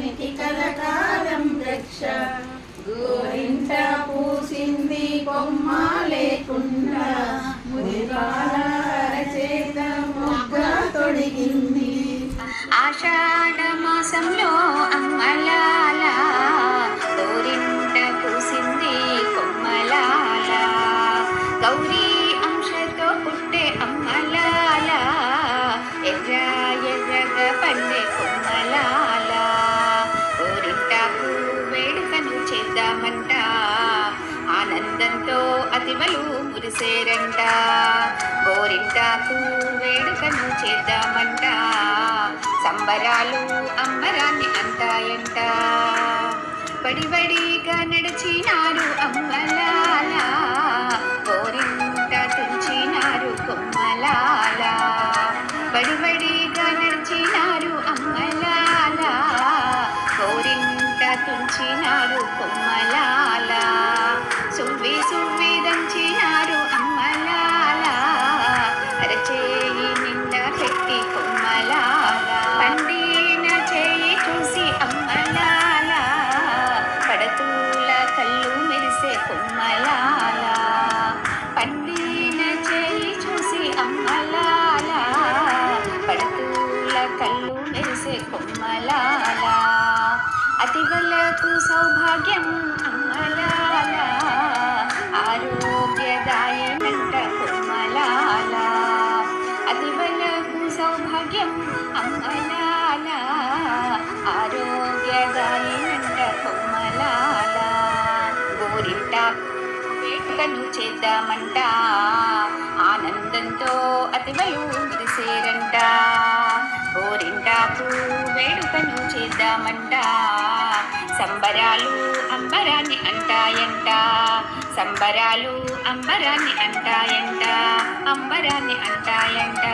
మనకి కలకాలం రక్ష. గోరింట పూసింది కొమ్మ లేకుండా, మురిపాల చేత మొగ్గ తొడిగింది. ఆషాఢ మాసంలో అమ్మలాల గోరింట పూసింది కొమ్మలాల. గౌరీ అంశతో పుట్టే అమ్మలాల ఎర్ర ఎర్రగా పండే కొమ్మలాల. గోరింటాకు వేడుకను చేద్దామంట, ఆనందంతో అతివలు మురిసేరంట. గోరింటాకు వేడుకను చేద్దామంట, సంబరాలు అంబరాన్ని అంటాయంట. బడిబడిగా నడిచినారు అమ్మలాల, గోరింట తుంచినారు కొమ్మలాల. బడిబడిగా నడిచినారు అమ్మలాల, గోరింట తుంచినారు కొమ్మలాల. సువ్వి సువ్వి దంచినారు అమ్మలాల, అరచేయి నిండా పెట్టి కొమ్మలాల. పండిన చేయి చూసి అమ్మలాల, పడతూల కళ్ళు మెరిసే కొమ్మలాల. పండిన చేయి చూసి అమ్మలాల, పడతూల కళ్ళు మెరిసే కొమ్మలాల. అతివలకు సౌభాగ్యం అమ్మలాల, ఆరోగ్యదాయనంట కొమ్మలాల. అతివలకు సౌభాగ్యం అమ్మలాల, ఆరోగ్యదాయనంట కొమ్మలాల. గోరింటాకు వేడుకను చేద్దామంట, ఆనందంతో అతివలు మురిసేరంట. గోరింటాకు వేడుకను చేద్దామంట, సంబరాలు అంబరాన్ని అంటాయంట. సంబరాలు అంబరాన్ని అంటాయంట, అంబరాన్ని అంటాయంట.